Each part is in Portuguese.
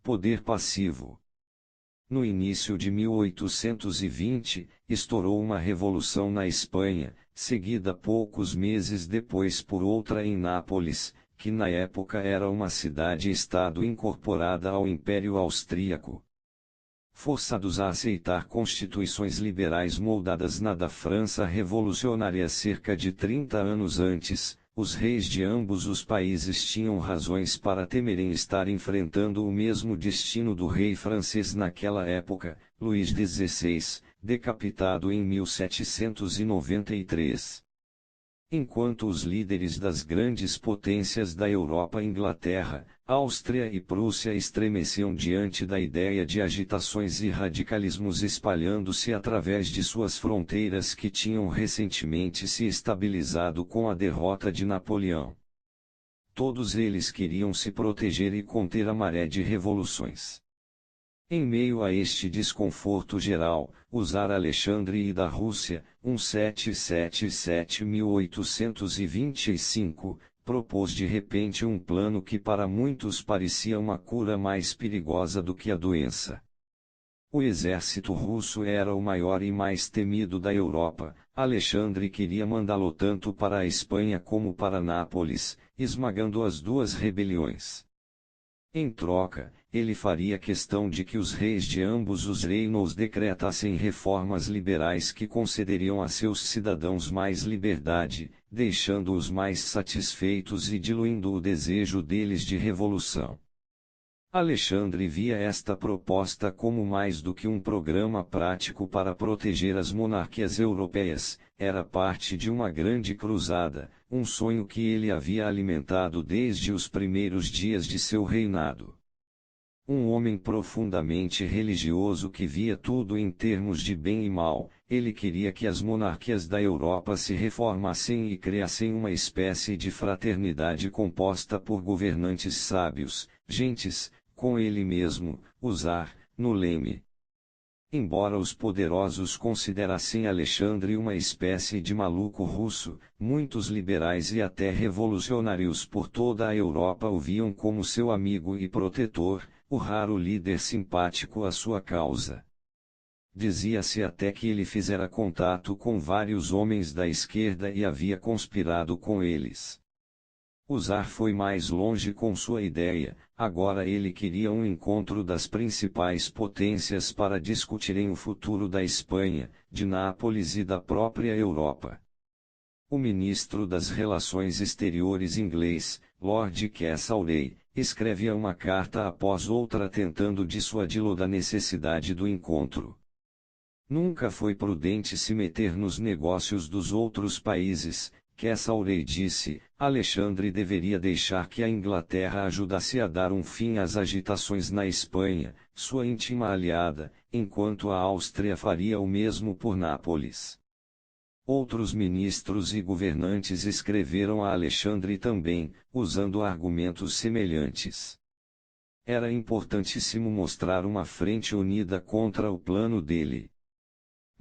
poder passivo. No início de 1820, estourou uma revolução na Espanha, seguida poucos meses depois por outra em Nápoles, que na época era uma cidade-estado incorporada ao Império Austríaco. Forçados a aceitar constituições liberais moldadas na da França revolucionária cerca de 30 anos antes, os reis de ambos os países tinham razões para temerem estar enfrentando o mesmo destino do rei francês naquela época, Luís XVI, decapitado em 1793. Enquanto os líderes das grandes potências da Europa, Inglaterra, Áustria e Prússia estremeciam diante da ideia de agitações e radicalismos espalhando-se através de suas fronteiras que tinham recentemente se estabilizado com a derrota de Napoleão. Todos eles queriam se proteger e conter a maré de revoluções. Em meio a este desconforto geral, o czar Alexandre I da Rússia, 1777-1825, propôs de repente um plano que para muitos parecia uma cura mais perigosa do que a doença. O exército russo era o maior e mais temido da Europa. Alexandre queria mandá-lo tanto para a Espanha como para Nápoles, esmagando as duas rebeliões. Em troca, ele faria questão de que os reis de ambos os reinos decretassem reformas liberais que concederiam a seus cidadãos mais liberdade, deixando-os mais satisfeitos e diluindo o desejo deles de revolução. Alexandre via esta proposta como mais do que um programa prático para proteger as monarquias europeias, era parte de uma grande cruzada, um sonho que ele havia alimentado desde os primeiros dias de seu reinado. Um homem profundamente religioso que via tudo em termos de bem e mal, ele queria que as monarquias da Europa se reformassem e criassem uma espécie de fraternidade composta por governantes sábios, gentes, com ele mesmo, o czar, no leme. Embora os poderosos considerassem Alexandre uma espécie de maluco russo, muitos liberais e até revolucionários por toda a Europa o viam como seu amigo e protetor, o raro líder simpático à sua causa. Dizia-se até que ele fizera contato com vários homens da esquerda e havia conspirado com eles. O czar foi mais longe com sua ideia. Agora ele queria um encontro das principais potências para discutirem o futuro da Espanha, de Nápoles e da própria Europa. O ministro das Relações Exteriores inglês, Lord Castlereagh, escrevia uma carta após outra tentando dissuadi-lo da necessidade do encontro. Nunca foi prudente se meter nos negócios dos outros países, Castlereagh disse. Alexandre deveria deixar que a Inglaterra ajudasse a dar um fim às agitações na Espanha, sua íntima aliada, enquanto a Áustria faria o mesmo por Nápoles. Outros ministros e governantes escreveram a Alexandre também, usando argumentos semelhantes. Era importantíssimo mostrar uma frente unida contra o plano dele.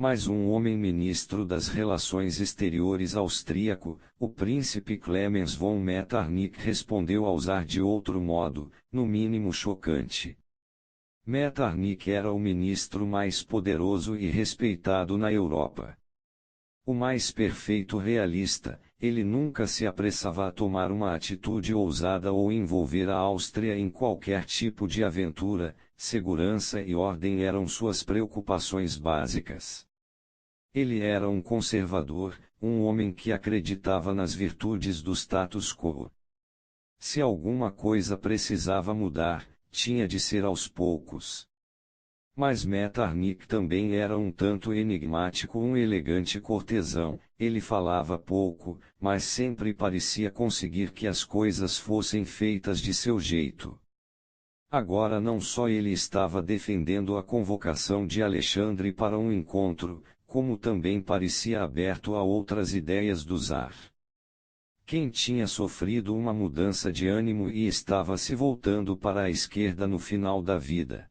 Mas um homem ministro das Relações Exteriores austríaco, o príncipe Clemens von Metternich respondeu ao czar de outro modo, no mínimo chocante. Metternich era o ministro mais poderoso e respeitado na Europa. O mais perfeito realista, ele nunca se apressava a tomar uma atitude ousada ou envolver a Áustria em qualquer tipo de aventura. Segurança e ordem eram suas preocupações básicas. Ele era um conservador, um homem que acreditava nas virtudes do status quo. Se alguma coisa precisava mudar, tinha de ser aos poucos. Mas Metternich também era um tanto enigmático, um elegante cortesão. Ele falava pouco, mas sempre parecia conseguir que as coisas fossem feitas de seu jeito. Agora não só ele estava defendendo a convocação de Alexandre para um encontro, como também parecia aberto a outras ideias do czar. Quem tinha sofrido uma mudança de ânimo e estava se voltando para a esquerda no final da vida.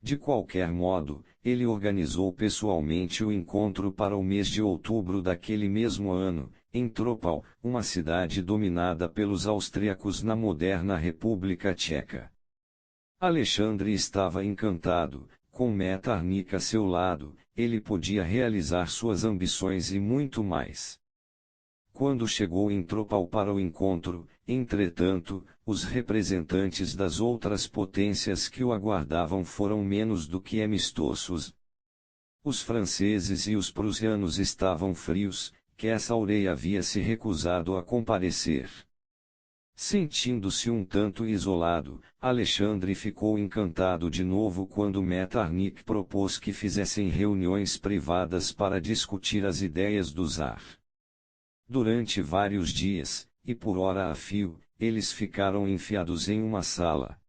De qualquer modo, ele organizou pessoalmente o encontro para o mês de outubro daquele mesmo ano, em Tropal, uma cidade dominada pelos austríacos na moderna República Tcheca. Alexandre estava encantado, com Metternich a seu lado, ele podia realizar suas ambições e muito mais. Quando chegou em Tropal para o encontro, entretanto, os representantes das outras potências que o aguardavam foram menos do que amistosos. Os franceses e os prussianos estavam frios, que essa Aureia havia se recusado a comparecer. Sentindo-se um tanto isolado, Alexandre ficou encantado de novo quando Metternich propôs que fizessem reuniões privadas para discutir as ideias do Czar. Durante vários dias, e por hora a fio, eles ficaram enfiados em uma sala.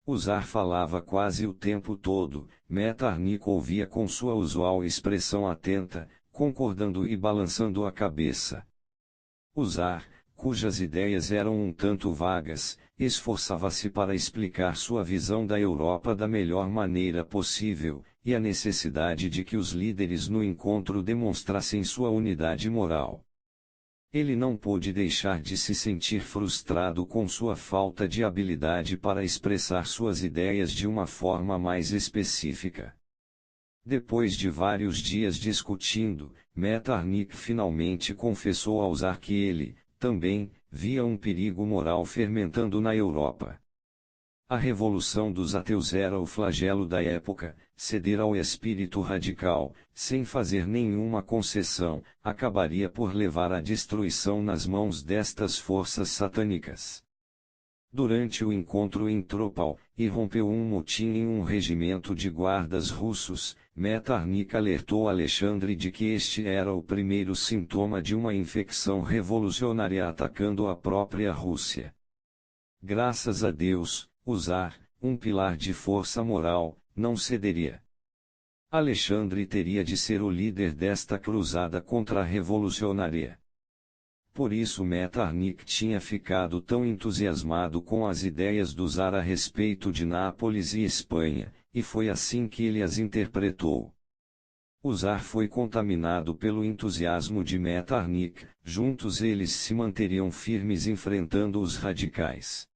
O Czar falava quase o tempo todo, Metternich ouvia com sua usual expressão atenta, concordando e balançando a cabeça. O Czar, cujas ideias eram um tanto vagas, esforçava-se para explicar sua visão da Europa da melhor maneira possível, e a necessidade de que os líderes no encontro demonstrassem sua unidade moral. Ele não pôde deixar de se sentir frustrado com sua falta de habilidade para expressar suas ideias de uma forma mais específica. Depois de vários dias discutindo, Metternich finalmente confessou ao Czar que ele, também, via um perigo moral fermentando na Europa. A Revolução dos Ateus era o flagelo da época, ceder ao espírito radical, sem fazer nenhuma concessão, acabaria por levar à destruição nas mãos destas forças satânicas. Durante o encontro em Tropal, irrompeu um motim em um regimento de guardas russos, Metternich alertou Alexandre de que este era o primeiro sintoma de uma infecção revolucionária atacando a própria Rússia. Graças a Deus, o Czar, um pilar de força moral, não cederia. Alexandre teria de ser o líder desta cruzada contra a revolucionária. Por isso Metternich tinha ficado tão entusiasmado com as ideias do Czar a respeito de Nápoles e Espanha, e foi assim que ele as interpretou. O Czar foi contaminado pelo entusiasmo de Metternich, juntos eles se manteriam firmes enfrentando os radicais.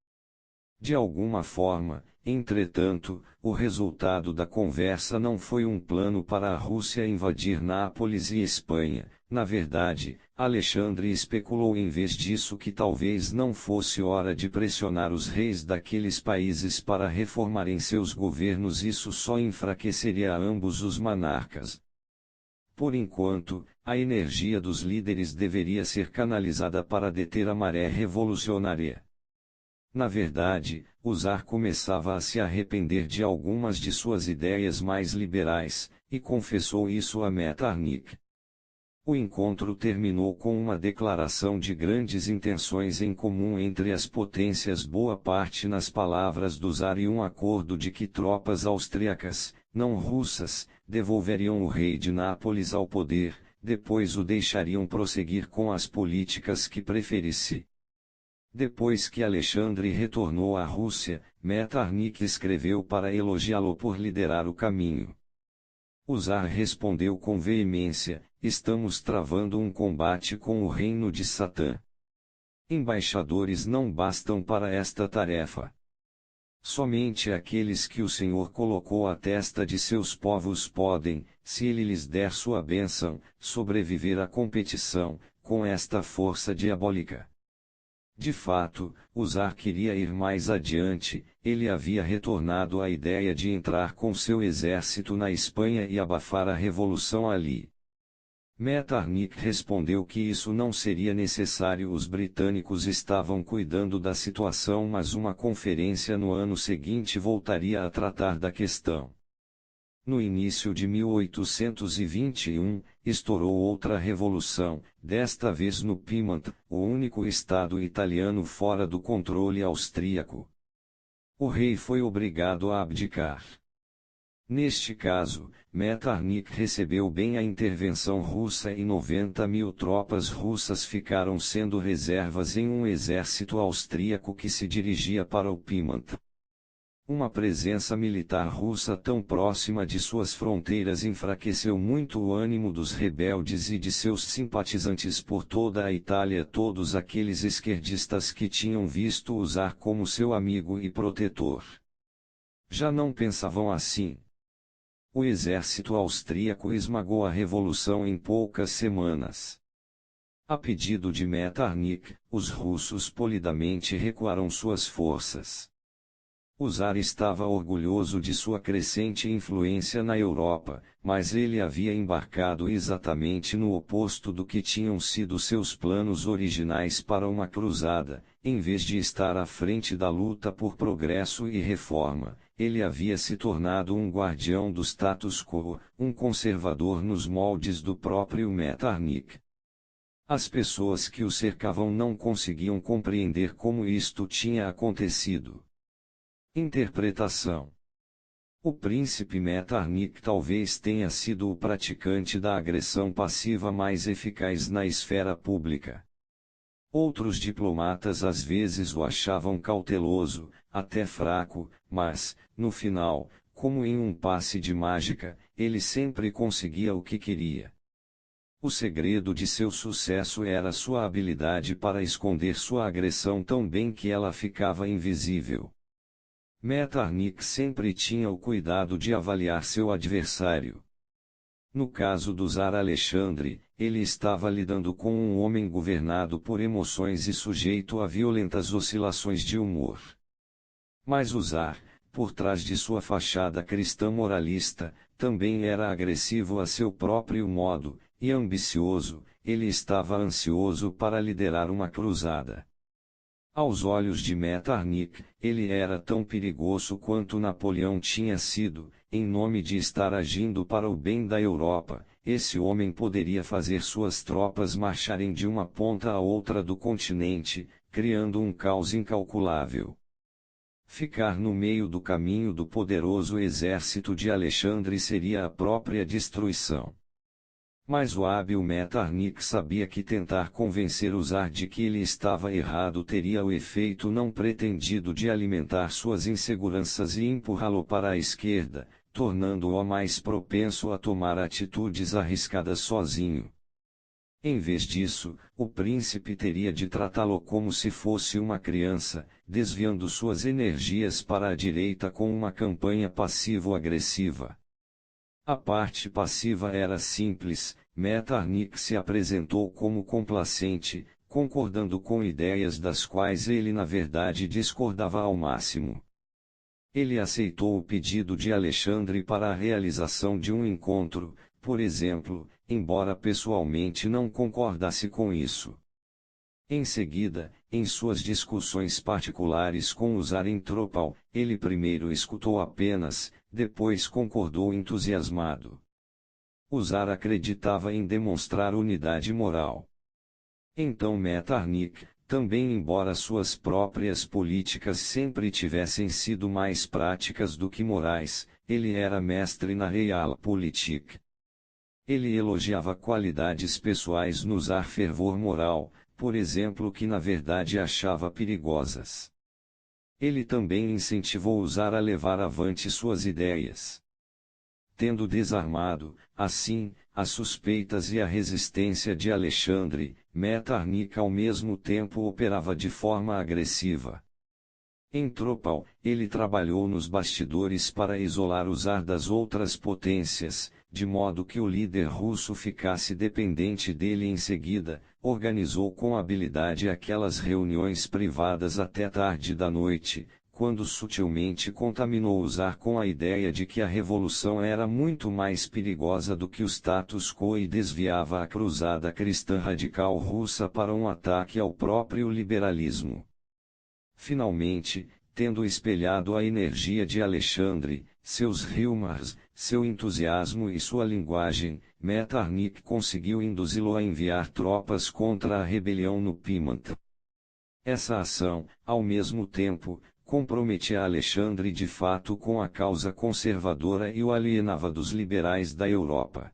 De alguma forma, entretanto, o resultado da conversa não foi um plano para a Rússia invadir Nápoles e Espanha. Na verdade, Alexandre especulou em vez disso que talvez não fosse hora de pressionar os reis daqueles países para reformarem seus governos, isso só enfraqueceria a ambos os monarcas. Por enquanto, a energia dos líderes deveria ser canalizada para deter a maré revolucionária. Na verdade, o Czar começava a se arrepender de algumas de suas ideias mais liberais, e confessou isso a Metternich. O encontro terminou com uma declaração de grandes intenções em comum entre as potências, boa parte nas palavras do Czar, e um acordo de que tropas austríacas, não russas, devolveriam o rei de Nápoles ao poder, depois o deixariam prosseguir com as políticas que preferisse. Depois que Alexandre retornou à Rússia, Metternich escreveu para elogiá-lo por liderar o caminho. O Czar respondeu com veemência: estamos travando um combate com o reino de Satã. Embaixadores não bastam para esta tarefa. Somente aqueles que o Senhor colocou à testa de seus povos podem, se ele lhes der sua bênção, sobreviver à competição, com esta força diabólica. De fato, o Czar queria ir mais adiante, ele havia retornado à ideia de entrar com seu exército na Espanha e abafar a revolução ali. Metternich respondeu que isso não seria necessário, os britânicos estavam cuidando da situação, mas uma conferência no ano seguinte voltaria a tratar da questão. No início de 1821, estourou outra revolução, desta vez no Piemont, o único estado italiano fora do controle austríaco. O rei foi obrigado a abdicar. Neste caso, Metternich recebeu bem a intervenção russa e 90.000 tropas russas ficaram sendo reservas em um exército austríaco que se dirigia para o Piemont. Uma presença militar russa tão próxima de suas fronteiras enfraqueceu muito o ânimo dos rebeldes e de seus simpatizantes por toda a Itália, todos aqueles esquerdistas que tinham visto o Czar como seu amigo e protetor. Já não pensavam assim. O exército austríaco esmagou a revolução em poucas semanas. A pedido de Metternich, os russos polidamente recuaram suas forças. O czar estava orgulhoso de sua crescente influência na Europa, mas ele havia embarcado exatamente no oposto do que tinham sido seus planos originais para uma cruzada. Em vez de estar à frente da luta por progresso e reforma, ele havia se tornado um guardião do status quo, um conservador nos moldes do próprio Metternich. As pessoas que o cercavam não conseguiam compreender como isto tinha acontecido. Interpretação: o príncipe Metternich talvez tenha sido o praticante da agressão passiva mais eficaz na esfera pública. Outros diplomatas às vezes o achavam cauteloso, até fraco, mas, no final, como em um passe de mágica, ele sempre conseguia o que queria. O segredo de seu sucesso era sua habilidade para esconder sua agressão tão bem que ela ficava invisível. Metternich sempre tinha o cuidado de avaliar seu adversário. No caso do czar Alexandre, ele estava lidando com um homem governado por emoções e sujeito a violentas oscilações de humor. Mas o czar, por trás de sua fachada cristã moralista, também era agressivo a seu próprio modo, e ambicioso. Ele estava ansioso para liderar uma cruzada. Aos olhos de Metternich, ele era tão perigoso quanto Napoleão tinha sido. Em nome de estar agindo para o bem da Europa, esse homem poderia fazer suas tropas marcharem de uma ponta a outra do continente, criando um caos incalculável. Ficar no meio do caminho do poderoso exército de Alexandre seria a própria destruição. Mas o hábil Metternich sabia que tentar convencer o czar de que ele estava errado teria o efeito não pretendido de alimentar suas inseguranças e empurrá-lo para a esquerda, tornando-o mais propenso a tomar atitudes arriscadas sozinho. Em vez disso, o príncipe teria de tratá-lo como se fosse uma criança, desviando suas energias para a direita com uma campanha passivo-agressiva. A parte passiva era simples. Metternich se apresentou como complacente, concordando com ideias das quais ele na verdade discordava ao máximo. Ele aceitou o pedido de Alexandre para a realização de um encontro, por exemplo, embora pessoalmente não concordasse com isso. Em seguida, em suas discussões particulares com o czar em Tropal, ele primeiro escutou apenas, depois concordou entusiasmado. O czar acreditava em demonstrar unidade moral. Então Metternich, também embora suas próprias políticas sempre tivessem sido mais práticas do que morais, ele era mestre na Realpolitik. Ele elogiava qualidades pessoais no czar, fervor moral, por exemplo, que na verdade achava perigosas. Ele também incentivou o czar a levar avante suas ideias. Tendo desarmado, assim, as suspeitas e a resistência de Alexandre, Metternich ao mesmo tempo operava de forma agressiva. Em Tropal, ele trabalhou nos bastidores para isolar o czar das outras potências, de modo que o líder russo ficasse dependente dele. Em seguida, organizou com habilidade aquelas reuniões privadas até tarde da noite, quando sutilmente contaminou o czar com a ideia de que a revolução era muito mais perigosa do que o status quo e desviava a cruzada cristã radical russa para um ataque ao próprio liberalismo. Finalmente, tendo espelhado a energia de Alexandre, seus humors, seu entusiasmo e sua linguagem, Metternich conseguiu induzi-lo a enviar tropas contra a rebelião no Piemont. Essa ação, ao mesmo tempo, comprometia Alexandre de fato com a causa conservadora e o alienava dos liberais da Europa.